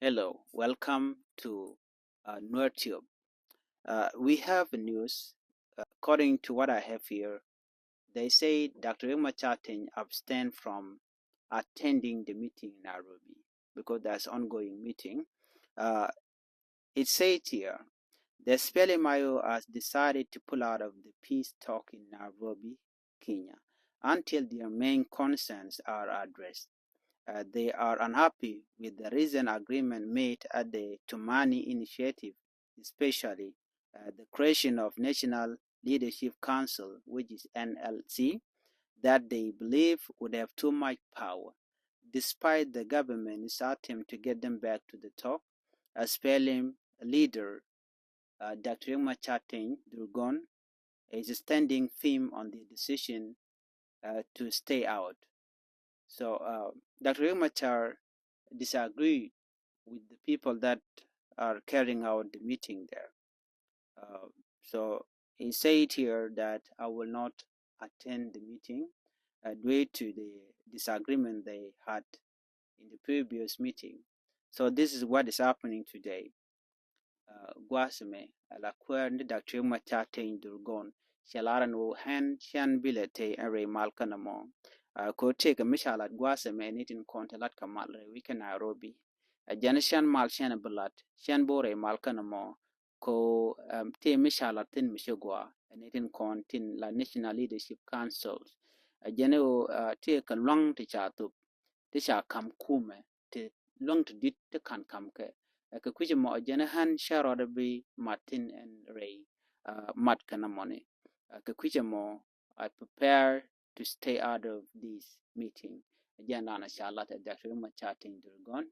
Hello, welcome to NerdTube. We have news. According to what I have here, they say Dr. Emma Chatting abstained from attending the meeting in Nairobi because there's ongoing meeting. Uh, it says here, the Mayo has decided to pull out of the peace talk in Nairobi, Kenya, until their main concerns are addressed. They are unhappy with the recent agreement made at the Tumani Initiative, especially the creation of National Leadership Council, which is NLC, that they believe would have too much power. Despite the government's attempt to get them back to the top, as spelling leader Dr. Chatting Durgon is standing firm on the decision to stay out. So Dr. Machar disagree with the people that are carrying out the meeting there. So he said here that I will not attend the meeting due to the disagreement they had in the previous meeting. So this is what is happening today. Guasme la kwer ndi Dr. Machate in Durgon shalaran wo hen shan bilete ere malkanamo. Ko take a mishalat Guasme nitin kontalat kamal wiki Nairobi. Jana shan mal shan balat shan bore malkanamo ko te mishalatin mishogwa nitin kontin la National Leadership Councils. Jana te ka long te chatup te cha kam kume te long to dit te kan kam ke ka kuje mo jana han sharada be Martin and Ray mat kana money ka kuje mo I prepare to stay out of this meeting jana na shalata Dr. Ma chatting durgon